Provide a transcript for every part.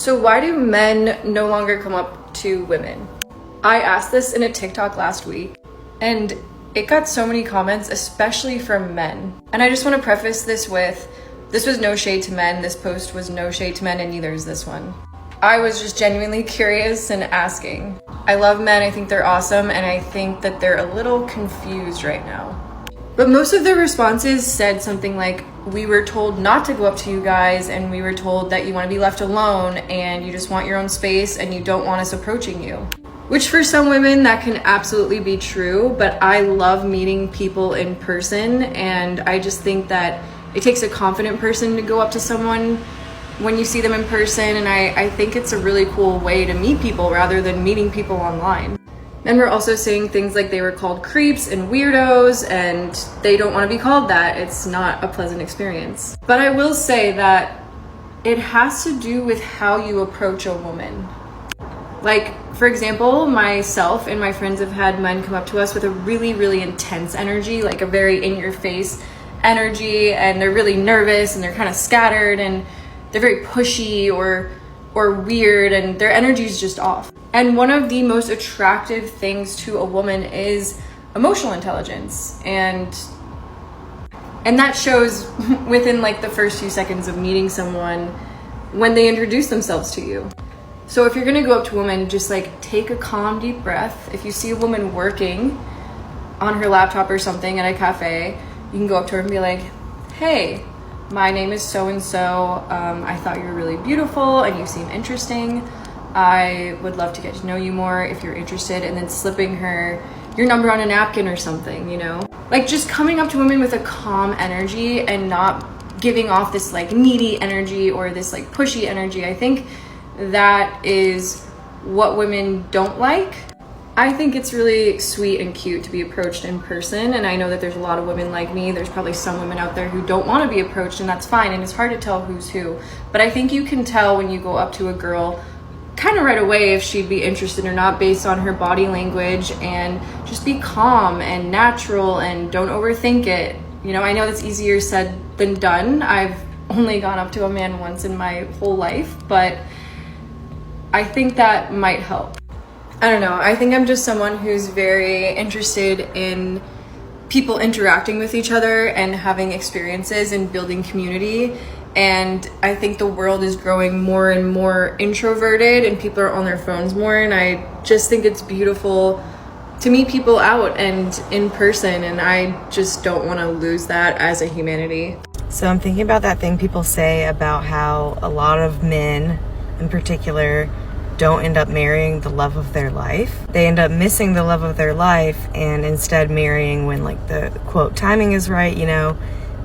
So why do men no longer come up to women? I asked this in a TikTok last week and it got so many comments, especially from men. And I just want to preface this with, this was no shade to men. This post was no shade to men, and neither is this one. I was just genuinely curious and asking. I love men, I think they're awesome, and I think that they're a little confused right now. But most of the responses said something like, we were told not to go up to you guys, and we were told that you want to be left alone, and you just want your own space, and you don't want us approaching you. Which for some women, that can absolutely be true, but I love meeting people in person, and I just think that it takes a confident person to go up to someone when you see them in person, and I think it's a really cool way to meet people rather than meeting people online. Men were also saying things like they were called creeps and weirdos, and they don't want to be called that. It's not a pleasant experience. But I will say that it has to do with how you approach a woman. Like, for example, myself and my friends have had men come up to us with a really, really intense energy, like a very in-your-face energy, and they're really nervous and they're kind of scattered and they're very pushy or weird, and their energy is just off. And one of the most attractive things to a woman is emotional intelligence, and that shows within like the first few seconds of meeting someone when they introduce themselves to you. So if you're gonna go up to a woman, just like take a calm, deep breath. If you see a woman working on her laptop or something at a cafe, you can go up to her and be like, hey, my name is so-and-so. I thought you were really beautiful and you seem interesting. I would love to get to know you more if you're interested. And then slipping her your number on a napkin or something, you know? Like just coming up to women with a calm energy and not giving off this like needy energy or this like pushy energy. I think that is what women don't like. I think it's really sweet and cute to be approached in person, and I know that there's a lot of women like me. There's probably some women out there who don't want to be approached, and that's fine, and it's hard to tell who's who. But I think you can tell when you go up to a girl kind of right away if she'd be interested or not based on her body language, and just be calm and natural and don't overthink it. You know, I know that's easier said than done. I've only gone up to a man once in my whole life, but I think that might help. I don't know, I think I'm just someone who's very interested in people interacting with each other and having experiences and building community. And I think the world is growing more and more introverted and people are on their phones more. And I just think it's beautiful to meet people out and in person. And I just don't want to lose that as a humanity. So I'm thinking about that thing people say about how a lot of men in particular don't end up marrying the love of their life. They end up missing the love of their life and instead marrying when like the quote timing is right, you know.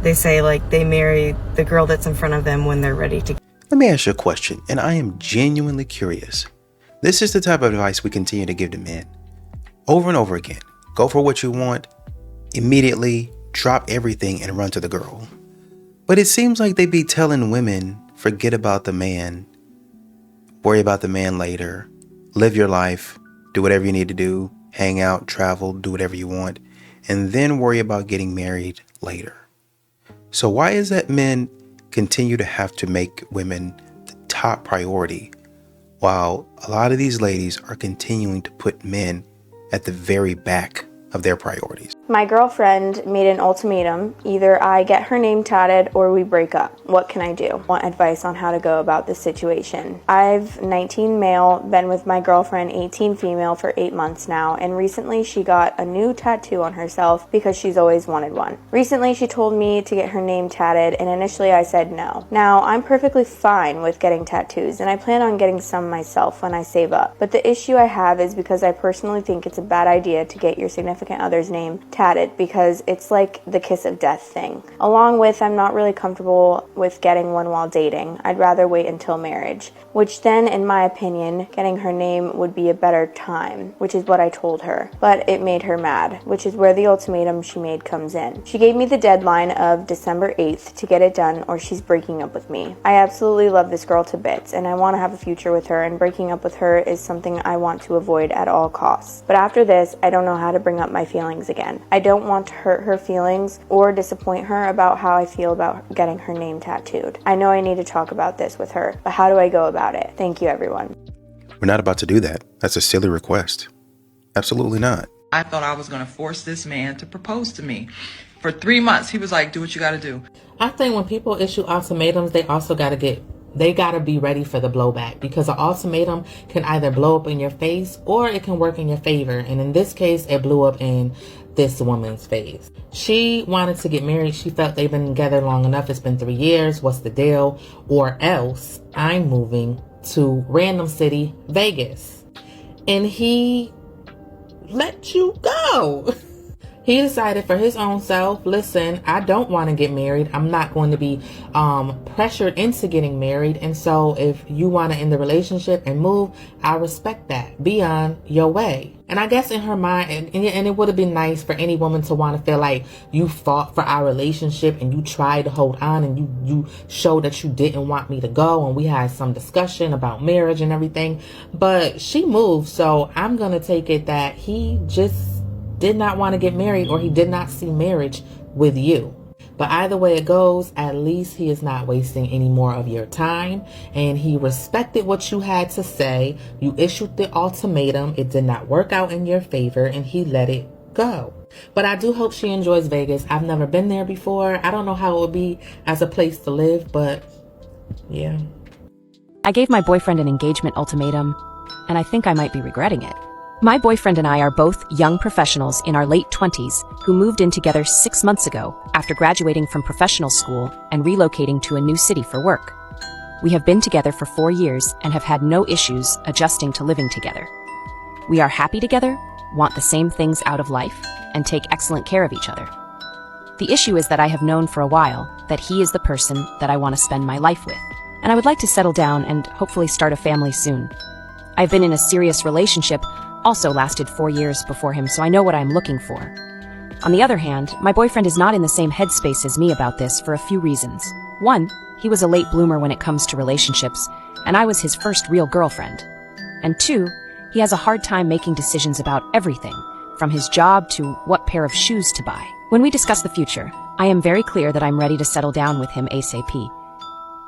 They say like they marry the girl that's in front of them when they're ready to. Let me ask you a question, and I am genuinely curious. This is the type of advice we continue to give to men. Over and over again. Go for what you want. Immediately drop everything and run to the girl. But it seems like they be telling women, forget about the man. Worry about the man later. Live your life. Do whatever you need to do. Hang out, travel, do whatever you want. And then worry about getting married later. So why is that men continue to have to make women the top priority while a lot of these ladies are continuing to put men at the very back of their priorities? My girlfriend made an ultimatum. Either I get her name tatted or we break up. What can I do? Want advice on how to go about this situation. I've 19 male, been with my girlfriend 18 female for 8 months now, and recently she got a new tattoo on herself because she's always wanted one. Recently she told me to get her name tatted, and initially I said no. Now I'm perfectly fine with getting tattoos, and I plan on getting some myself when I save up. But the issue I have is because I personally think it's a bad idea to get your significant other's name tatted because it's like the kiss of death thing. Along with, I'm not really comfortable with getting one while dating. I'd rather wait until marriage, which then, in my opinion, getting her name would be a better time, which is what I told her. But it made her mad, which is where the ultimatum she made comes in. She gave me the deadline of December 8th to get it done or she's breaking up with me. I absolutely love this girl to bits and I want to have a future with her, and breaking up with her is something I want to avoid at all costs. But after this, I don't know how to bring up my feelings again. I don't want to hurt her feelings or disappoint her about how I feel about getting her name tattooed. I know I need to talk about this with her, but how do I go about it? Thank you, everyone. We're not about to do that. That's a silly request. Absolutely not. I thought I was going to force this man to propose to me. For 3 months, he was like, do what you got to do. I think when people issue ultimatums, they also got to be ready for the blowback, because an ultimatum can either blow up in your face or it can work in your favor. And in this case, it blew up in this woman's face. She wanted to get married. She felt they've been together long enough. It's been 3 years. What's the deal? Or else I'm moving to random city, Vegas. And he let you go. He decided for his own self, listen, I don't want to get married. I'm not going to be pressured into getting married. And so if you want to end the relationship and move, I respect that. Be on your way. And I guess in her mind, and it would have been nice for any woman to want to feel like you fought for our relationship and you tried to hold on and you showed that you didn't want me to go. And we had some discussion about marriage and everything. But she moved. So I'm going to take it that he just did not want to get married, or he did not see marriage with you. But either way it goes, at least he is not wasting any more of your time, and he respected what you had to say. You issued the ultimatum. It did not work out in your favor, and he let it go. But I do hope she enjoys Vegas. I've never been there before. I don't know how it would be as a place to live, but yeah. I gave my boyfriend an engagement ultimatum, and I think I might be regretting it. My boyfriend and I are both young professionals in our late 20s who moved in together 6 months ago after graduating from professional school and relocating to a new city for work. We have been together for 4 years and have had no issues adjusting to living together. We are happy together, want the same things out of life, and take excellent care of each other. The issue is that I have known for a while that he is the person that I want to spend my life with, and I would like to settle down and hopefully start a family soon. I've been in a serious relationship, also lasted 4 years before him, so I know what I'm looking for. On the other hand, my boyfriend is not in the same headspace as me about this for a few reasons. 1, he was a late bloomer when it comes to relationships, and I was his first real girlfriend. And 2, he has a hard time making decisions about everything, from his job to what pair of shoes to buy. When we discuss the future, I am very clear that I'm ready to settle down with him ASAP.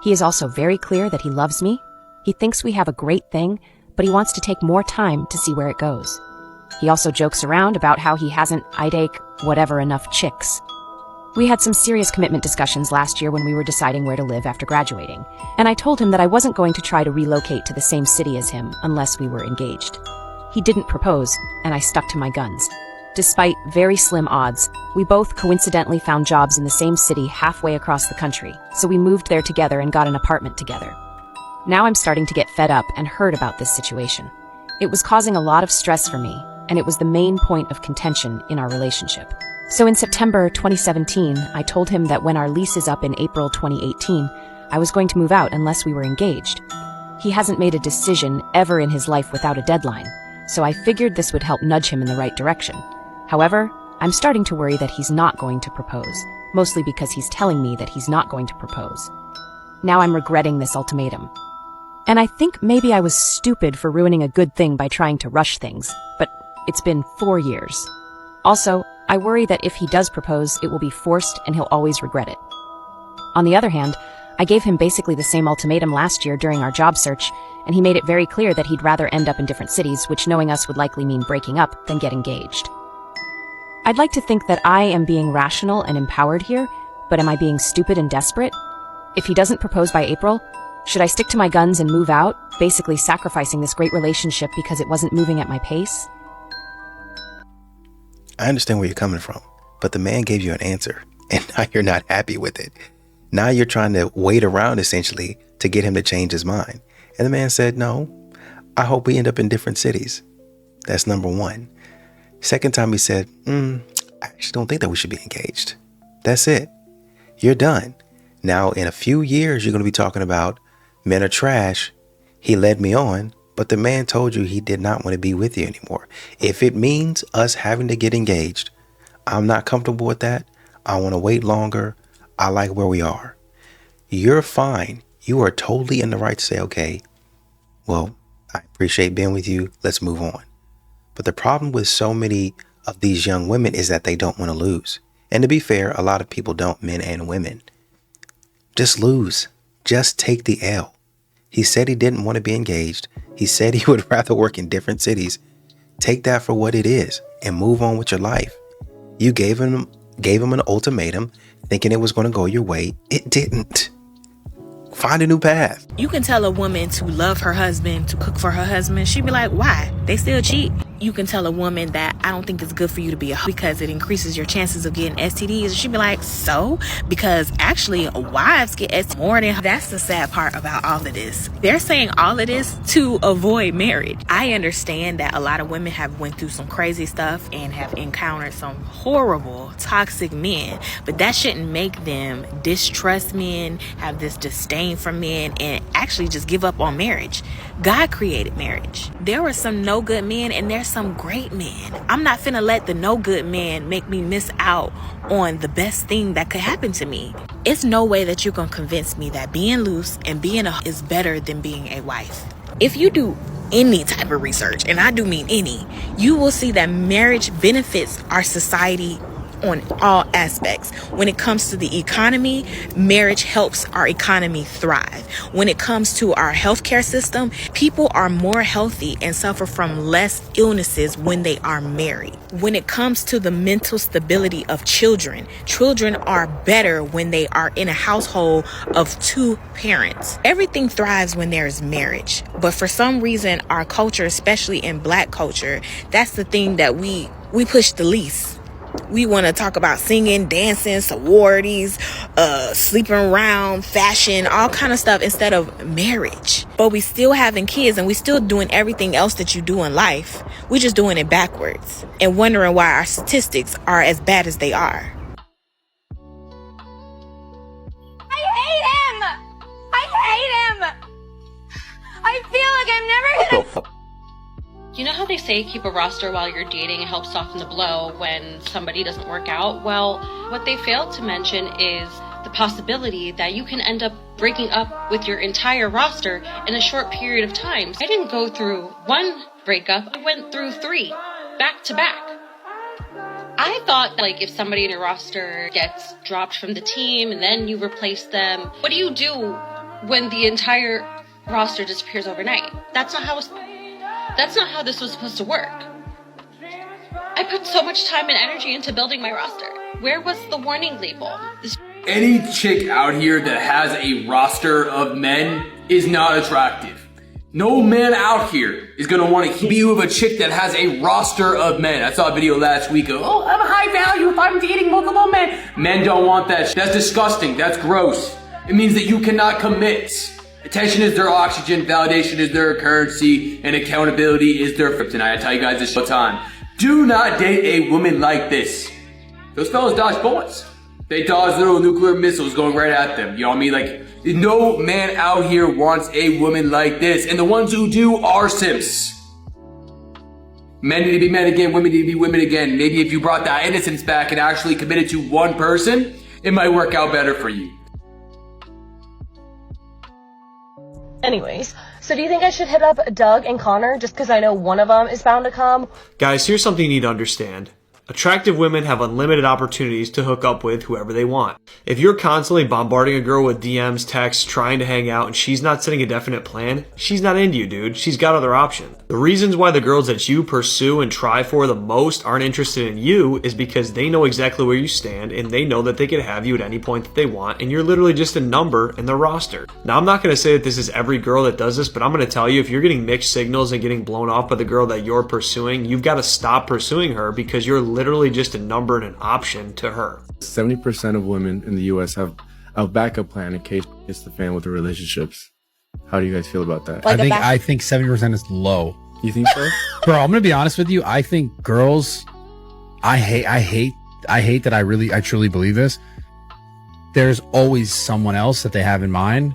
He is also very clear that he loves me. He thinks we have a great thing, but he wants to take more time to see where it goes. He also jokes around about how he hasn't whatever enough chicks. We had some serious commitment discussions last year when we were deciding where to live after graduating, and I told him that I wasn't going to try to relocate to the same city as him unless we were engaged. He didn't propose, and I stuck to my guns. Despite very slim odds, we both coincidentally found jobs in the same city halfway across the country, so we moved there together and got an apartment together. Now I'm starting to get fed up and hurt about this situation. It was causing a lot of stress for me, and it was the main point of contention in our relationship. So in September 2017, I told him that when our lease is up in April 2018, I was going to move out unless we were engaged. He hasn't made a decision ever in his life without a deadline, so I figured this would help nudge him in the right direction. However, I'm starting to worry that he's not going to propose, mostly because he's telling me that he's not going to propose. Now I'm regretting this ultimatum. And I think maybe I was stupid for ruining a good thing by trying to rush things, but it's been 4 years. Also, I worry that if he does propose, it will be forced and he'll always regret it. On the other hand, I gave him basically the same ultimatum last year during our job search, and he made it very clear that he'd rather end up in different cities, which knowing us would likely mean breaking up than get engaged. I'd like to think that I am being rational and empowered here, but am I being stupid and desperate? If he doesn't propose by April, should I stick to my guns and move out, basically sacrificing this great relationship because it wasn't moving at my pace? I understand where you're coming from, but the man gave you an answer, and now you're not happy with it. Now you're trying to wait around essentially to get him to change his mind. And the man said, no, I hope we end up in different cities. That's number one. Second time he said, I actually don't think that we should be engaged. That's it. You're done. Now, in a few years, you're going to be talking about men are trash. He led me on, but the man told you he did not want to be with you anymore. If it means us having to get engaged, I'm not comfortable with that. I want to wait longer. I like where we are. You're fine. You are totally in the right to say, okay, well, I appreciate being with you. Let's move on. But the problem with so many of these young women is that they don't want to lose. And to be fair, a lot of people don't, men and women. Just lose. Just take the L. He said he didn't want to be engaged. He said he would rather work in different cities. Take that for what it is and move on with your life. You gave him an ultimatum thinking it was going to go your way. It didn't. Find a new path. You can tell a woman to love her husband, to cook for her husband. She'd be like, why? They still cheat. You can tell a woman that I don't think it's good for you to be a hoe because it increases your chances of getting STDs. She'd be like, so? Because actually, wives get STDs more than... That's the sad part about all of this. They're saying all of this to avoid marriage. I understand that a lot of women have went through some crazy stuff and have encountered some horrible, toxic men, but that shouldn't make them distrust men, have this disdain for men, and actually just give up on marriage. God created marriage. There were some no good men and there's some great men. I'm not finna let the no good man make me miss out on the best thing that could happen to me. It's no way that you're gonna convince me that being loose and being a is better than being a wife. If you do any type of research, and I do mean any, you will see that marriage benefits our society on all aspects. When it comes to the economy, marriage helps our economy thrive. When it comes to our healthcare system, people are more healthy and suffer from less illnesses when they are married. When it comes to the mental stability of children, children are better when they are in a household of two parents. Everything thrives when there is marriage. But for some reason, our culture, especially in Black culture, that's the thing that we push the least. We want to talk about singing, dancing, sororities, sleeping around, fashion, all kind of stuff instead of marriage. But we still having kids and we still doing everything else that you do in life. We just doing it backwards and wondering why our statistics are as bad as they are. I hate him! I feel like I'm never gonna... You know how they say keep a roster while you're dating and help soften the blow when somebody doesn't work out? Well, what they failed to mention is the possibility that you can end up breaking up with your entire roster in a short period of time. I didn't go through one breakup, I went through 3, back to back. I thought, like, if somebody in your roster gets dropped from the team and then you replace them, what do you do when the entire roster disappears overnight? That's not how this was supposed to work. I put so much time and energy into building my roster. Where was the warning label? Any chick out here that has a roster of men is not attractive. No man out here is gonna want to be with a chick that has a roster of men. I saw a video last week of, oh, I'm high value if I'm dating multiple men. Men don't want that. That's disgusting. That's gross. It means that you cannot commit. Attention is their oxygen, validation is their currency, and accountability is their kryptonite. I tell you guys this all the time. Do not date a woman like this. Those fellas dodge bullets. They dodge little nuclear missiles going right at them. You know what I mean? Like, no man out here wants a woman like this. And the ones who do are simps. Men need to be men again, women need to be women again. Maybe if you brought that innocence back and actually committed to one person, it might work out better for you. Anyways, so do you think I should hit up Doug and Connor just because I know one of them is bound to come? Guys, here's something you need to understand. Attractive women have unlimited opportunities to hook up with whoever they want. If you're constantly bombarding a girl with DMs, texts, trying to hang out, and she's not setting a definite plan, she's not into you, dude. She's got other options. The reasons why the girls that you pursue and try for the most aren't interested in you is because they know exactly where you stand and they know that they can have you at any point that they want, and you're literally just a number in their roster. Now, I'm not going to say that this is every girl that does this, but I'm going to tell you, if you're getting mixed signals and getting blown off by the girl that you're pursuing, you've got to stop pursuing her because you're literally just a number and an option to her. 70% of women in the US have a backup plan in case it's the fan with the relationships. How do you guys feel about that? I think 70% is low. You think so? Bro, I'm gonna be honest with you. I think girls, I hate that I truly believe this. There's always someone else that they have in mind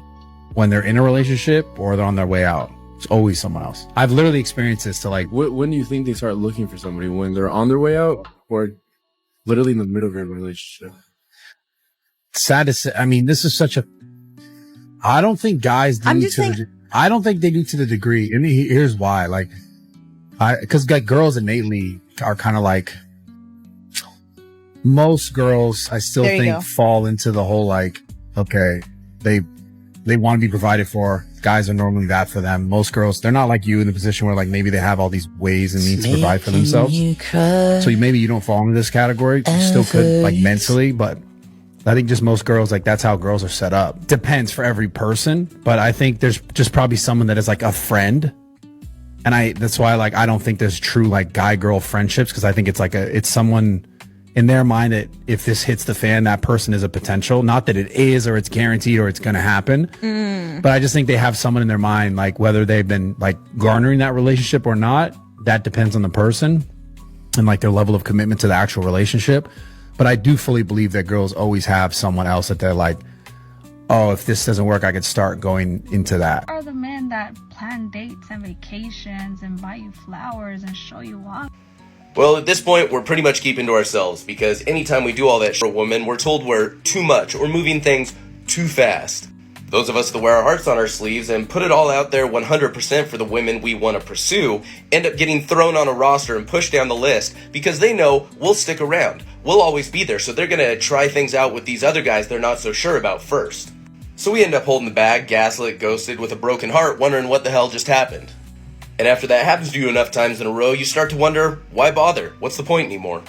when they're in a relationship or they're on their way out. It's always someone else. I've literally experienced this to like... When do you think they start looking for somebody? When they're on their way out or literally in the middle of a relationship? Sad to say. I mean, this is such a... I don't think guys do I don't think they do to the degree. And here's why. Like, because like girls innately are kind of like most girls, I still think, fall into the whole like, okay, they want to be provided for. Guys are normally that for them. Most girls, they're not like you in the position where like maybe they have all these ways and means to provide for themselves. So maybe you don't fall into this category. You still could like mentally, but I think just most girls, like that's how girls are set up. Depends for every person, but I think there's just probably someone that is like a friend. And that's why like I don't think there's true like guy-girl friendships, because I think it's like it's someone in their mind that if this hits the fan, that person is a potential. Not that it is or it's guaranteed or it's going to happen. But I just think they have someone in their mind, like whether they've been like garnering that relationship or not, that depends on the person and like their level of commitment to the actual relationship. But I do fully believe that girls always have someone else that they're like, oh, if this doesn't work, I could start going into that. Are the men that plan dates and vacations and buy you flowers and show you off? Well, at this point, we're pretty much keeping to ourselves, because anytime we do all that for a woman, we're told we're too much or moving things too fast. Those of us that wear our hearts on our sleeves and put it all out there 100% for the women we want to pursue end up getting thrown on a roster and pushed down the list because they know we'll stick around. We'll always be there, so they're going to try things out with these other guys they're not so sure about first. So we end up holding the bag, gaslit, ghosted, with a broken heart, wondering what the hell just happened. And after that happens to you enough times in a row, you start to wonder, why bother? What's the point anymore?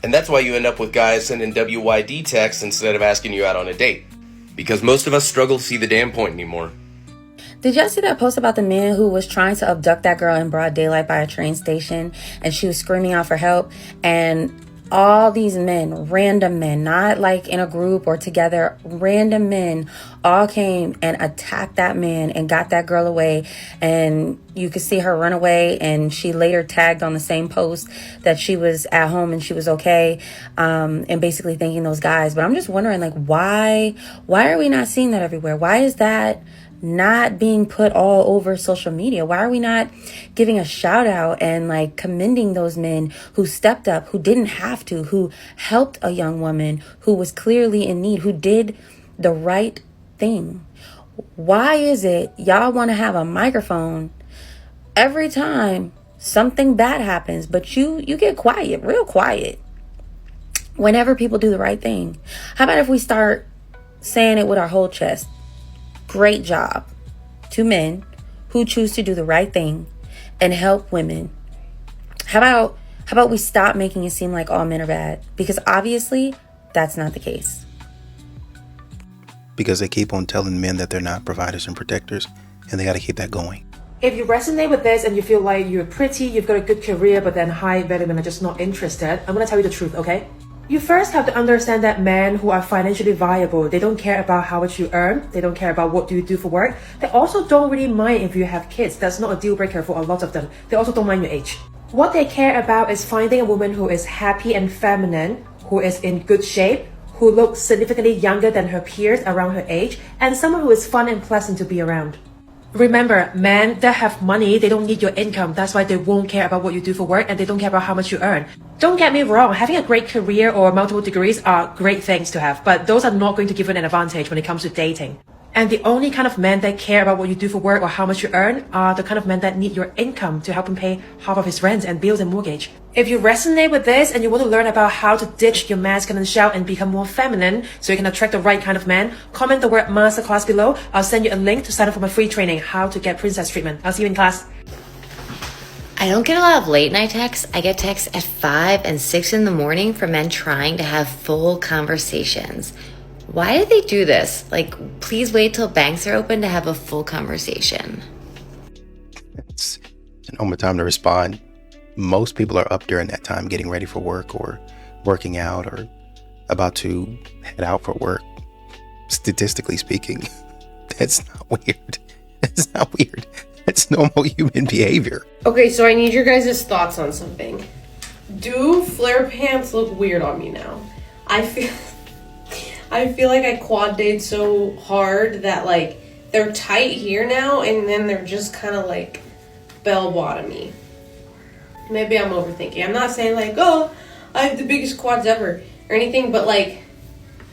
And that's why you end up with guys sending WYD texts instead of asking you out on a date. Because most of us struggle to see the damn point anymore. Did y'all see that post about the man who was trying to abduct that girl in broad daylight by a train station and she was screaming out for help? And all these men, random men, not like in a group or together, random men all came and attacked that man and got that girl away. And you could see her run away, and she later tagged on the same post that she was at home and she was okay, and basically thanking those guys. But I'm just wondering, like, why are we not seeing that everywhere? Why is that not being put all over social media? Why are we not giving a shout out and like commending those men who stepped up, who didn't have to, who helped a young woman who was clearly in need, who did the right thing? Why is it y'all want to have a microphone every time something bad happens, but you get quiet, real quiet, whenever people do the right thing? How about if we start saying it with our whole chest? Great job to men who choose to do the right thing and help women. How about we stop making it seem like all men are bad? Because obviously that's not the case. Because they keep on telling men that they're not providers and protectors, and they got to keep that going. If you resonate with this and you feel like you're pretty, you've got a good career, but then high value men are just not interested, I'm going to tell you the truth, okay? You first have to understand that men who are financially viable, they don't care about how much you earn. They don't care about what you do for work. They also don't really mind if you have kids. That's not a deal breaker for a lot of them. They also don't mind your age. What they care about is finding a woman who is happy and feminine, who is in good shape, who looks significantly younger than her peers around her age, and someone who is fun and pleasant to be around. Remember, men that have money, they don't need your income. That's why they won't care about what you do for work, and they don't care about how much you earn. Don't get me wrong, having a great career or multiple degrees are great things to have, but those are not going to give you an advantage when it comes to dating. And the only kind of men that care about what you do for work or how much you earn are the kind of men that need your income to help him pay half of his rent and bills and mortgage. If you resonate with this and you want to learn about how to ditch your masculine shell and become more feminine so you can attract the right kind of man, comment the word masterclass below. I'll send you a link to sign up for my free training, How to Get Princess Treatment. I'll see you in class. I don't get a lot of late night texts. I get texts at 5 and 6 in the morning from men trying to have full conversations. Why do they do this? Like, please wait till banks are open to have a full conversation. It's an moment time to respond. Most people are up during that time getting ready for work or working out or about to head out for work. Statistically speaking, that's not weird. That's not weird. That's normal human behavior. Okay, so I need your guys' thoughts on something. Do flare pants look weird on me now? I feel like I quad date so hard that like they're tight here now and then they're just kind of like bell bottomy. Maybe I'm overthinking. I'm not saying like, oh, I have the biggest quads ever or anything, but like,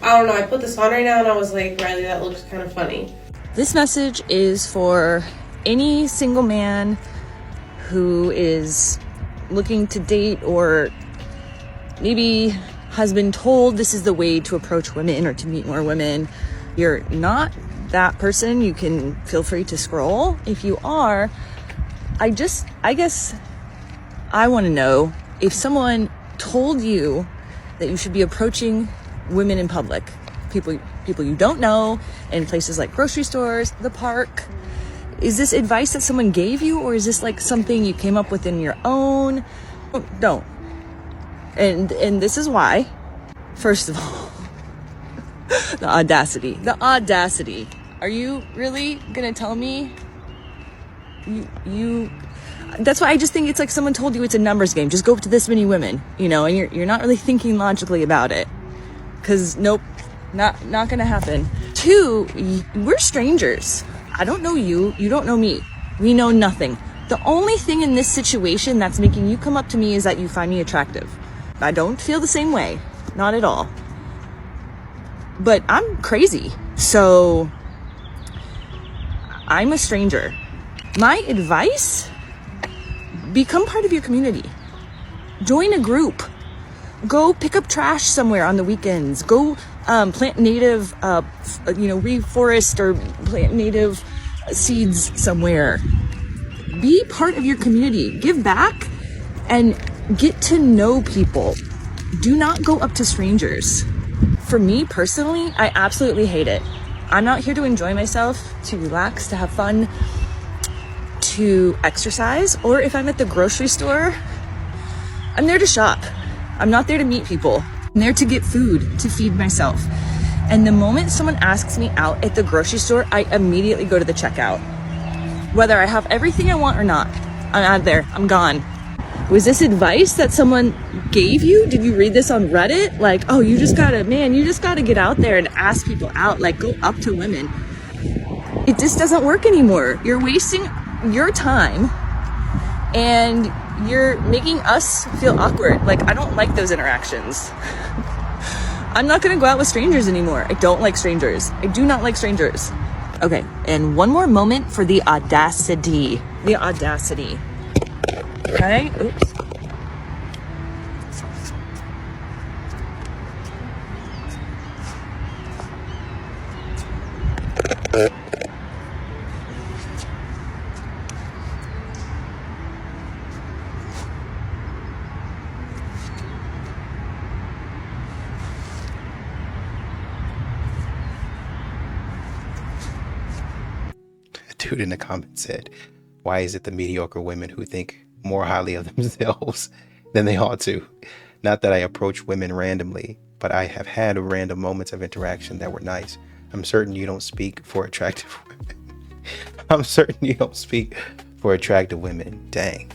I don't know. I put this on right now and I was like, Riley, that looks kind of funny. This message is for any single man who is looking to date or maybe has been told this is the way to approach women or to meet more women. You're not that person. You can feel free to scroll. If you are, I guess I want to know if someone told you that you should be approaching women in public, people you don't know, in places like grocery stores, the park. Is this advice that someone gave you, or is this like something you came up with in your own? Don't. And this is why. First of all, the audacity. Are you really gonna tell me you that's why I just think it's like someone told you it's a numbers game. Just go up to this many women, and you're not really thinking logically about it. Cause nope, not gonna happen. 2, we're strangers. I don't know you, you don't know me. We know nothing. The only thing in this situation that's making you come up to me is that you find me attractive. I don't feel the same way. Not at all. But I'm crazy. So I'm a stranger. My advice, become part of your community. Join a group. Go pick up trash somewhere on the weekends. Go plant native, reforest or plant native seeds somewhere. Be part of your community. Give back and get to know people. Do not go up to strangers. For me personally, I absolutely hate it. I'm not here to enjoy myself, to relax, to have fun, to exercise, or if I'm at the grocery store, I'm there to shop. I'm not there to meet people. I'm there to get food, to feed myself. And the moment someone asks me out at the grocery store, I immediately go to the checkout. Whether I have everything I want or not, I'm out of there. I'm gone. Was this advice that someone gave you? Did you read this on Reddit? Like, oh, you just gotta get out there and ask people out. Like, go up to women. It just doesn't work anymore. You're wasting your time and you're making us feel awkward. Like, I don't like those interactions. I'm not gonna go out with strangers anymore. I don't like strangers. I do not like strangers. Okay, and one more moment for the audacity. The audacity. Okay, oops. Dude in the comments said, why is it the mediocre women who think more highly of themselves than they ought to? Not that I approach women randomly, but I have had random moments of interaction that were nice. I'm certain you don't speak for attractive women. I'm certain you don't speak for attractive women. Dang.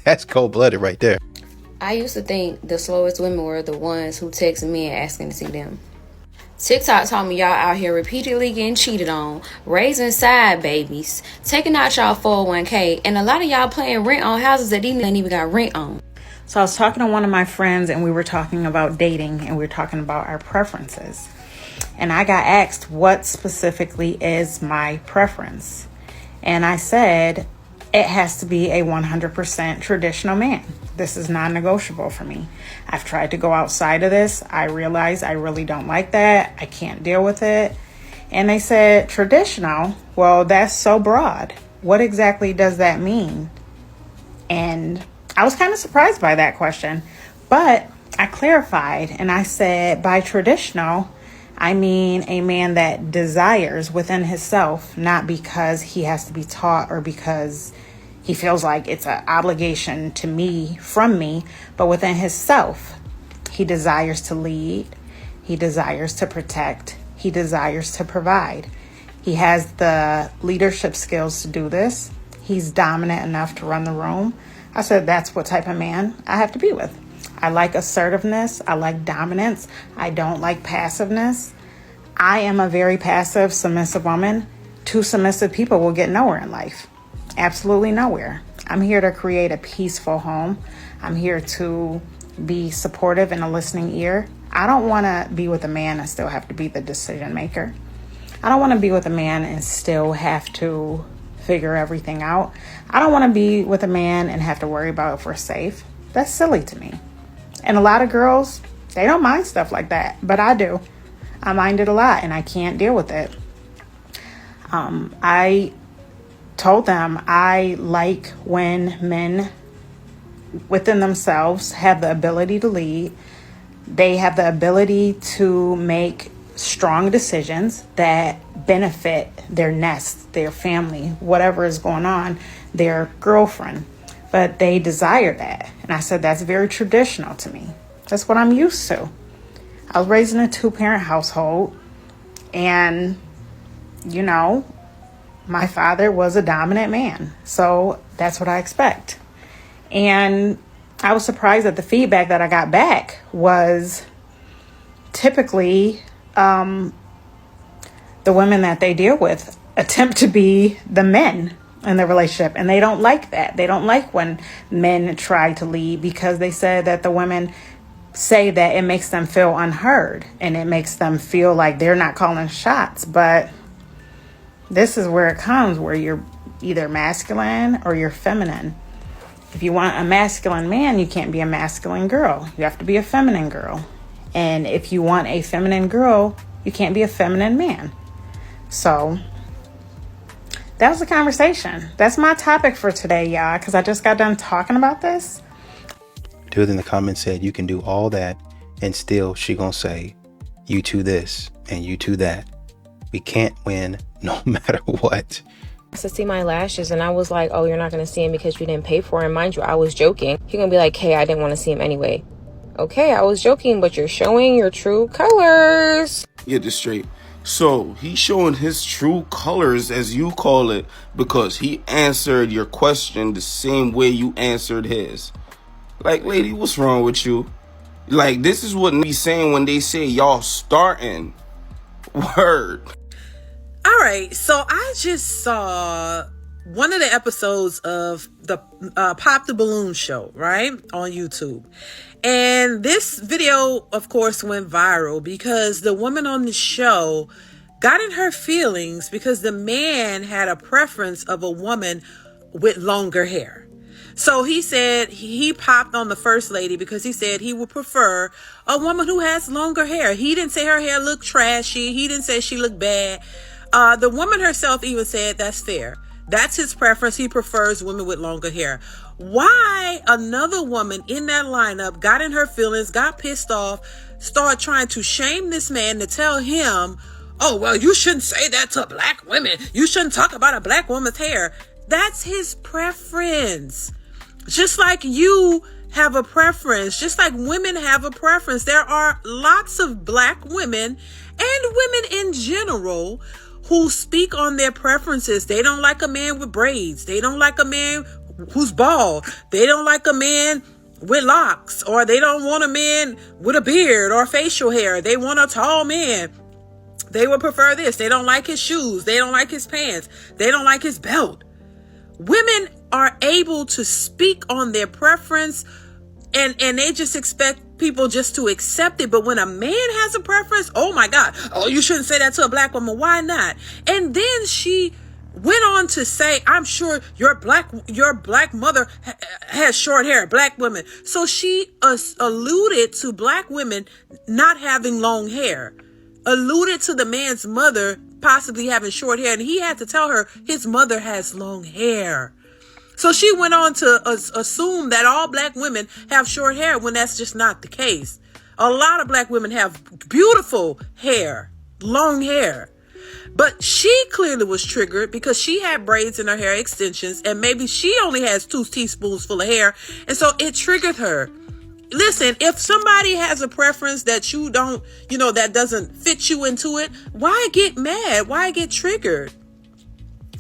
That's cold-blooded right there. I used to think the slowest women were the ones who text men asking to see them. TikTok taught me y'all out here repeatedly getting cheated on, raising side babies, taking out y'all 401k, and a lot of y'all paying rent on houses that ain't even got rent on. So I was talking to one of my friends and we were talking about dating and we were talking about our preferences. And I got asked what specifically is my preference. And I said, it has to be a 100% traditional man. This is non-negotiable for me. I've tried to go outside of this. I realize I really don't like that. I can't deal with it. And they said, traditional? Well, that's so broad. What exactly does that mean? And I was kind of surprised by that question. But I clarified and I said, by traditional, I mean a man that desires within himself, not because he has to be taught or because he feels like it's an obligation to me, from me, but within himself. He desires to lead. He desires to protect. He desires to provide. He has the leadership skills to do this. He's dominant enough to run the room. I said, that's what type of man I have to be with. I like assertiveness. I like dominance. I don't like passiveness. I am a very passive, submissive woman. 2 submissive people will get nowhere in life. Absolutely nowhere. I'm here to create a peaceful home. I'm here to be supportive and a listening ear. I don't want to be with a man and still have to be the decision maker. I don't want to be with a man and still have to figure everything out. I don't want to be with a man and have to worry about if we're safe. That's silly to me. And a lot of girls, they don't mind stuff like that, but I do. I mind it a lot, and I can't deal with it. I told them I like when men within themselves have the ability to lead. They have the ability to make strong decisions that benefit their nest, their family, whatever is going on, their girlfriend. But they desire that. And I said, that's very traditional to me. That's what I'm used to. I was raised in a 2-parent household, and, you know, my father was a dominant man. So that's what I expect. And I was surprised that the feedback that I got back was typically the women that they deal with attempt to be the men in the relationship. And they don't like that. They don't like when men try to lead, because they said that the women say that it makes them feel unheard and it makes them feel like they're not calling shots. But this is where it comes, where you're either masculine or you're feminine. If you want a masculine man, you can't be a masculine girl. You have to be a feminine girl. And if you want a feminine girl, you can't be a feminine man. So that was the conversation. That's my topic for today, y'all, because I just got done talking about this. Dude in the comments said you can do all that and still she gonna say you two this and you two that. We can't win no matter what. To see my lashes, and I was like, oh, you're not gonna see him because you didn't pay for him. Mind you, I was joking. He gonna be like, hey, I didn't want to see him anyway. Okay, I was joking, but you're showing your true colors. Get this straight. So he's showing his true colors, as you call it, because he answered your question the same way you answered his. Like, lady, what's wrong with you? Like, this is what we saying when they say y'all starting. Word. All right, so I just saw one of the episodes of the Pop the Balloon show, right, on YouTube. And this video, of course, went viral because the woman on the show got in her feelings because the man had a preference of a woman with longer hair. So he said he popped on the first lady because he said he would prefer a woman who has longer hair. He didn't say her hair looked trashy. He didn't say she looked bad. The woman herself even said that's fair. That's his preference. He prefers women with longer hair. Why another woman in that lineup got in her feelings, got pissed off, started trying to shame this man to tell him, oh, well, you shouldn't say that to black women. You shouldn't talk about a black woman's hair. That's his preference. Just like you have a preference, just like women have a preference. There are lots of black women and women in general who speak on their preferences. They don't like a man with braids. They don't like a man who's bald. They don't like a man with locks, or they don't want a man with a beard or facial hair. They want a tall man. They would prefer this. They don't like his shoes. They don't like his pants. They don't like his belt. Women are able to speak on their preference, and they just expect people just to accept it. But when a man has a preference, oh my God, oh, you shouldn't say that to a black woman. Why not? And then she went on to say, I'm sure your black mother has short hair, black women. So she alluded to black women not having long hair, alluded to the man's mother possibly having short hair, and he had to tell her his mother has long hair. So she went on to assume that all black women have short hair when that's just not the case. A lot of black women have beautiful hair, long hair. But she clearly was triggered because she had braids in her hair, extensions, and maybe she only has 2 teaspoons full of hair. And so it triggered her. Listen, if somebody has a preference that you don't, that doesn't fit you into it, why get mad? Why get triggered?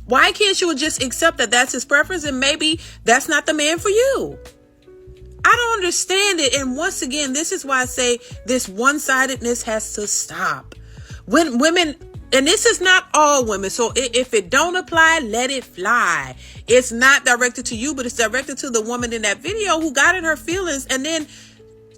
Why can't you just accept that that's his preference and maybe that's not the man for you? I don't understand it. And once again, this is why I say this one-sidedness has to stop. When women, and this is not all women, so if it don't apply, let it fly. It's not directed to you, but it's directed to the woman in that video who got in her feelings and then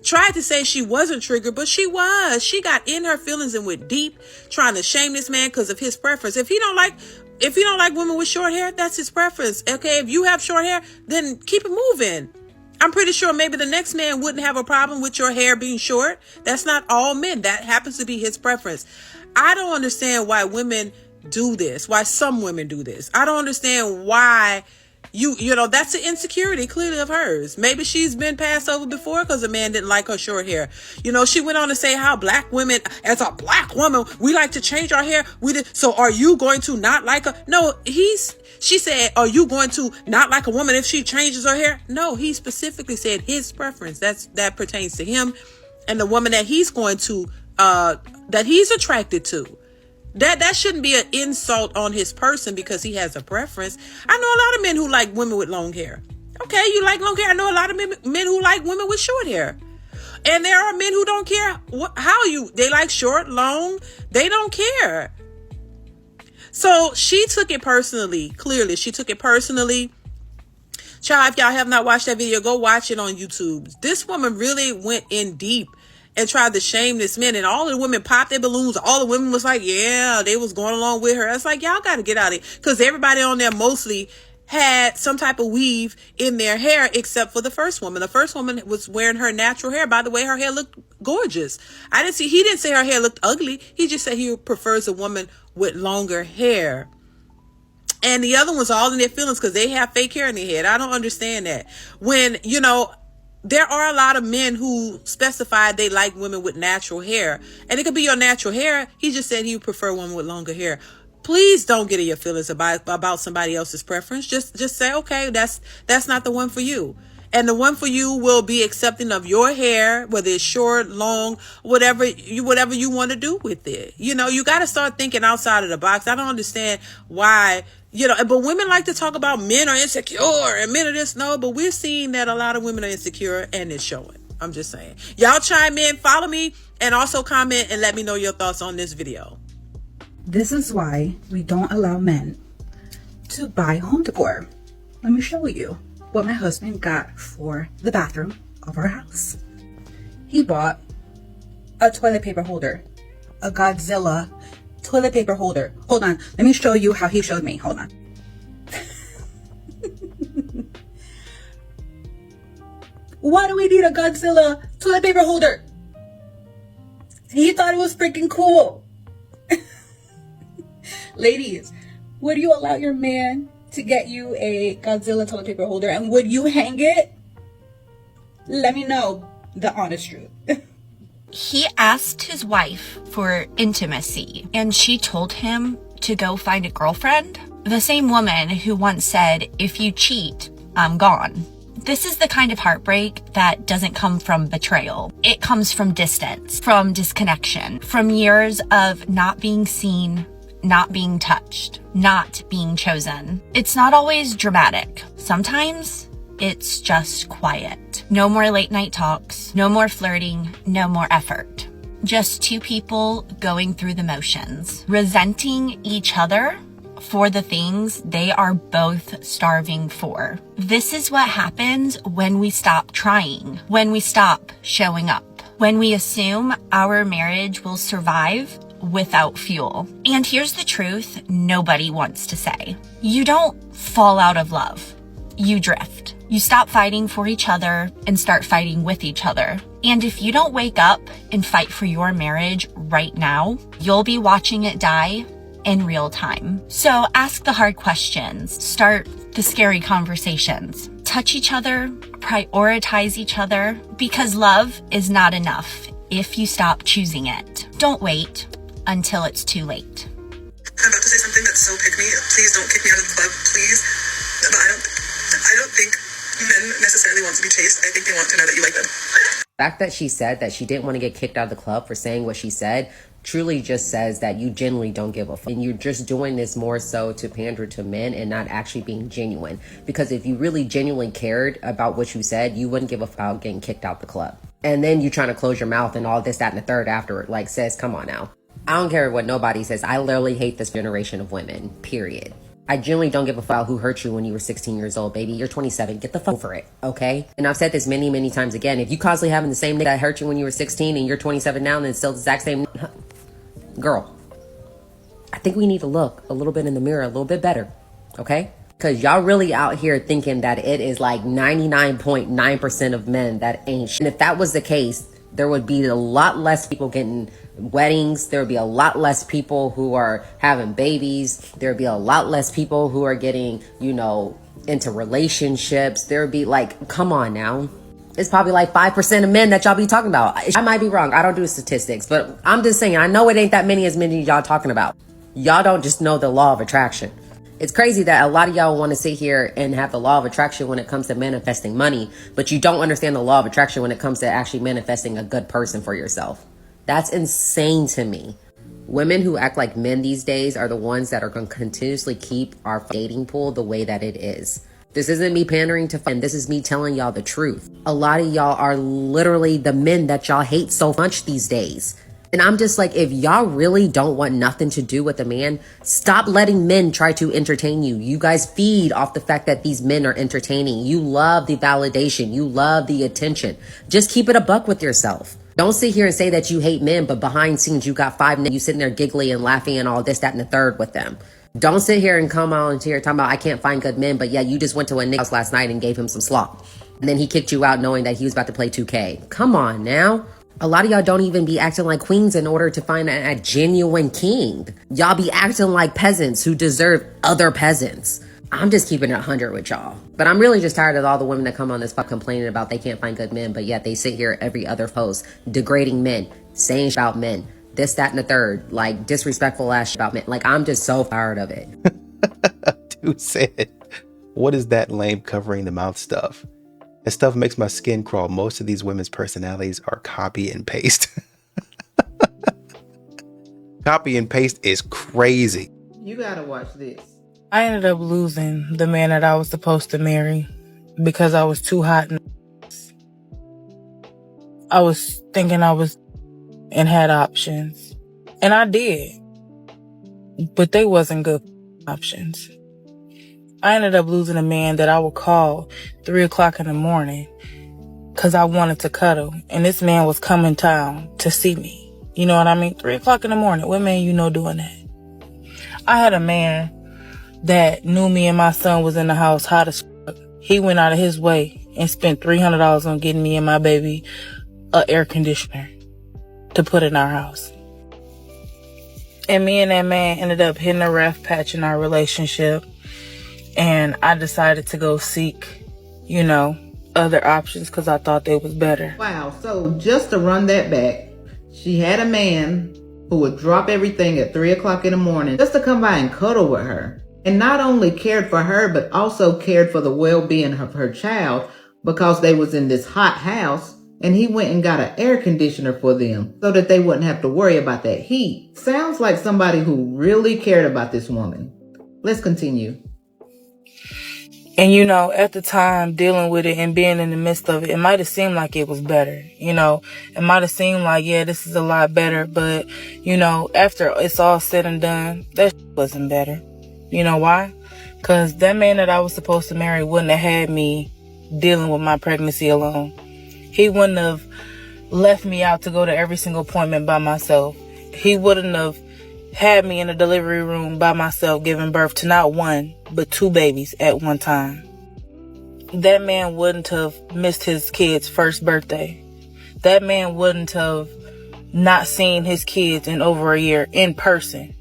tried to say she wasn't triggered, but she was. She got in her feelings and went deep, trying to shame this man because of his preference. If you don't like women with short hair, that's his preference. Okay, if you have short hair, then keep it moving. I'm pretty sure maybe the next man wouldn't have a problem with your hair being short. That's not all men. That happens to be his preference. I don't understand why women do this, why some women do this. I don't understand why you know, that's an insecurity clearly of hers. Maybe she's been passed over before because a man didn't like her short hair. You know, she went on to say how black women, as a black woman, we like to change our hair. So are you going to not like her? No, she said, are you going to not like a woman if she changes her hair? No, he specifically said his preference. That pertains to him and the woman that he's going to, that he's attracted to. That shouldn't be an insult on his person because he has a preference. I know a lot of men who like women with long hair. Okay, you like long hair. I know a lot of men who like women with short hair. And there are men who don't care they like short, long. They don't care. So she took it personally. Clearly, she took it personally. Child, if y'all have not watched that video, go watch it on YouTube. This woman really went in deep and tried to shame this man, and all the women popped their balloons. All the women was like, yeah, they was going along with her. It's like, y'all got to get out of it, because everybody on there mostly had some type of weave in their hair, except for the first woman. The first woman was wearing her natural hair. By the way, her hair looked gorgeous. He didn't say her hair looked ugly. He just said he prefers a woman with longer hair. And the other ones are all in their feelings because they have fake hair in their head. I don't understand that. When, you know, there are a lot of men who specify they like women with natural hair. And it could be your natural hair. He just said he would prefer women with longer hair. Please don't get in your feelings about somebody else's preference. Just say, okay, that's not the one for you. And the one for you will be accepting of your hair, whether it's short, long, whatever you want to do with it. You know, you got to start thinking outside of the box. I don't understand why, you know, but women like to talk about men are insecure and men are this. No, but we're seeing that a lot of women are insecure and it's showing. I'm just saying. Y'all chime in, follow me, and also comment and let me know your thoughts on this video. This is why we don't allow men to buy home decor. Let me show you what my husband got for the bathroom of our house. He bought a toilet paper holder, a Godzilla toilet paper holder. Hold on, let me show you how he showed me. Hold on. Why do we need a Godzilla toilet paper holder? He thought it was freaking cool. Ladies, would you allow your man to get you a Godzilla toilet paper holder, and would you hang it? Let me know the honest truth. He asked his wife for intimacy, and she told him to go find a girlfriend. The same woman who once said, if you cheat, I'm gone. This is the kind of heartbreak that doesn't come from betrayal. It comes from distance, from disconnection, from years of not being seen, not being touched, not being chosen. It's not always dramatic. Sometimes it's just quiet. No more late night talks, no more flirting, no more effort. Just two people going through the motions, resenting each other for the things they are both starving for. This is what happens when we stop trying, when we stop showing up, when we assume our marriage will survive without fuel. And here's the truth nobody wants to say. You don't fall out of love. You drift. You stop fighting for each other and start fighting with each other. And if you don't wake up and fight for your marriage right now, you'll be watching it die in real time. So ask the hard questions. Start the scary conversations. Touch each other, prioritize each other, because love is not enough if you stop choosing it. Don't wait until it's too late. I'm about to say something that's so pick me. Please don't kick me out of the club, please. But I don't think men necessarily want to be chased. I think they want to know that you like them. The fact that she said that she didn't want to get kicked out of the club for saying what she said truly just says that you genuinely don't give a fuck. And you're just doing this more so to pander to men and not actually being genuine. Because if you really genuinely cared about what you said, you wouldn't give a fuck about getting kicked out the club. And then you trying to close your mouth and all this, that, and the third afterward. Like, sis, come on now. I don't care what nobody says. I literally hate this generation of women, period. I genuinely don't give a fuck who hurt you when you were 16 years old, baby. You're 27. Get the fuck over it, okay? And I've said this many, many times again. If you constantly having the same nigga that hurt you when you were 16 and you're 27 now and it's still the exact same girl, I think we need to look a little bit in the mirror a little bit better, okay? Because y'all really out here thinking that it is like 99.9% of men that ain't shit. And if that was the case, there would be a lot less people getting weddings. There would be a lot less people who are having babies. There would be a lot less people who are getting, you know, into relationships. There would be like, come on now. It's probably like 5% of men that y'all be talking about. I might be wrong. I don't do statistics, but I'm just saying, I know it ain't that many as many y'all talking about. Y'all don't just know the law of attraction. It's crazy that a lot of y'all want to sit here and have the law of attraction when it comes to manifesting money, but you don't understand the law of attraction when it comes to actually manifesting a good person for yourself. That's insane to me. Women who act like men these days are the ones that are going to continuously keep our dating pool the way that it is. This isn't me pandering to fun. This is me telling y'all the truth. A lot of y'all are literally the men that y'all hate so much these days. And I'm just like, if y'all really don't want nothing to do with a man, stop letting men try to entertain you. You guys feed off the fact that these men are entertaining. You love the validation. You love the attention. Just keep it a buck with yourself. Don't sit here and say that you hate men, but behind scenes, you got 5 men, you sitting there giggly and laughing and all this, that, and the third with them. Don't sit here and come on here talking about I can't find good men, but yeah, you just went to a nigga house last night and gave him some slop. And then he kicked you out knowing that he was about to play 2K. Come on now. A lot of y'all don't even be acting like queens in order to find a genuine king. Y'all be acting like peasants who deserve other peasants. I'm just keeping it 100 with y'all. But I'm really just tired of all the women that come on this fuck complaining about they can't find good men, but yet they sit here every other post degrading men, saying shit about men, this, that, and the third, like disrespectful ass shit about men. Like, I'm just so tired of it. Dude said, what is that lame covering the mouth stuff? That stuff makes my skin crawl. Most of these women's personalities are copy and paste. Copy and paste is crazy. You gotta watch this. I ended up losing the man that I was supposed to marry because I was too hot. I was thinking I was and had options. And I did. But they wasn't good options. I ended up losing a man that I would call 3 o'clock in the morning because I wanted to cuddle. And this man was coming town to see me. You know what I mean? 3 o'clock in the morning. What man you know doing that? I had a man that knew me and my son was in the house hot as fuck. He went out of his way and spent $300 on getting me and my baby an air conditioner to put in our house. And me and that man ended up hitting a rough patch in our relationship. And I decided to go seek, you know, other options because I thought they was better. Wow. So just to run that back, she had a man who would drop everything at 3 o'clock in the morning just to come by and cuddle with her. And not only cared for her, but also cared for the well-being of her child because they was in this hot house. And he went and got an air conditioner for them so that they wouldn't have to worry about that heat. Sounds like somebody who really cared about this woman. Let's continue. And, you know, at the time, dealing with it and being in the midst of it, it might have seemed like it was better. You know, it might have seemed like, yeah, this is a lot better. But, you know, after it's all said and done, that wasn't better. You know why? Because that man that I was supposed to marry wouldn't have had me dealing with my pregnancy alone. He wouldn't have left me out to go to every single appointment by myself. He wouldn't have had me in a delivery room by myself giving birth to not one, but 2 babies at one time. That man wouldn't have missed his kid's first birthday. That man wouldn't have not seen his kids in over a year in person.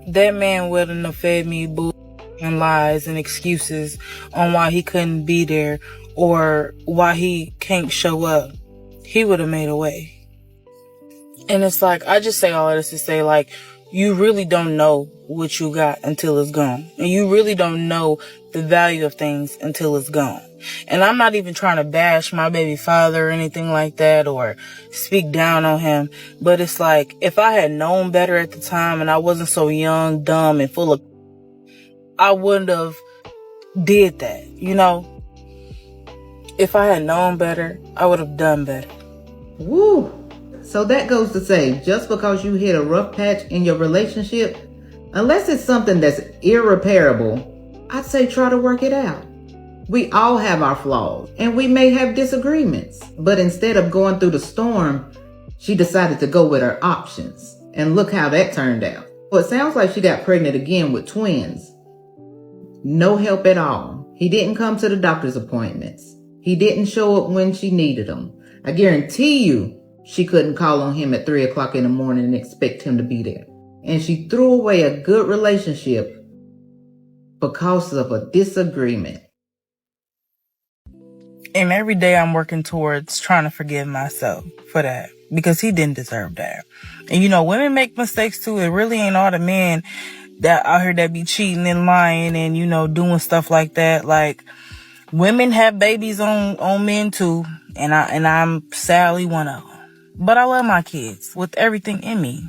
That man wouldn't have fed me bull and lies and excuses on why he couldn't be there or why he can't show up. He would have made a way. And it's like, I just say all of this to say, like, you really don't know what you got until it's gone. And you really don't know the value of things until it's gone. And I'm not even trying to bash my baby father or anything like that or speak down on him. But it's like, if I had known better at the time and I wasn't so young, dumb, and full of, I wouldn't have did that, you know? If I had known better, I would have done better. Woo! So that goes to say, just because you hit a rough patch in your relationship, unless it's something that's irreparable, I'd say try to work it out. We all have our flaws, and we may have disagreements. But instead of going through the storm, she decided to go with her options. And look how that turned out. Well, it sounds like she got pregnant again with twins. No help at all. He didn't come to the doctor's appointments. He didn't show up when she needed him. I guarantee you she couldn't call on him at 3 o'clock in the morning and expect him to be there. And she threw away a good relationship because of a disagreement. And every day I'm working towards trying to forgive myself for that, because he didn't deserve that. And you know, women make mistakes too. It really ain't all the men that out here that be cheating and lying and, you know, doing stuff like that. Like, women have babies on men too, and I'm sadly one of them. But I love my kids with everything in me,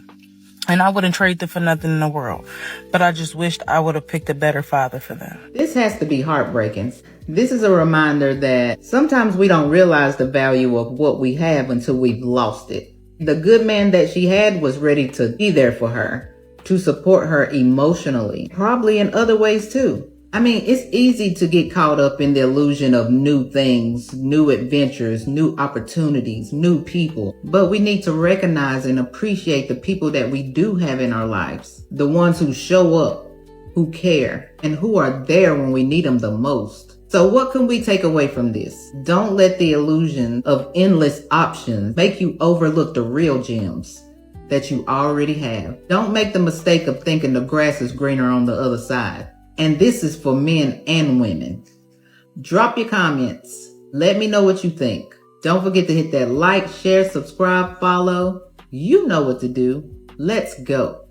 and I wouldn't trade them for nothing in the world. But I just wished I would have picked a better father for them. This has to be heartbreaking. This is a reminder that sometimes we don't realize the value of what we have until we've lost it. The good man that she had was ready to be there for her, to support her emotionally, probably in other ways too. I mean, it's easy to get caught up in the illusion of new things, new adventures, new opportunities, new people. But we need to recognize and appreciate the people that we do have in our lives. The ones who show up, who care, and who are there when we need them the most. So what can we take away from this? Don't let the illusion of endless options make you overlook the real gems that you already have. Don't make the mistake of thinking the grass is greener on the other side. And this is for men and women. Drop your comments. Let me know what you think. Don't forget to hit that like, share, subscribe, follow. You know what to do. Let's go.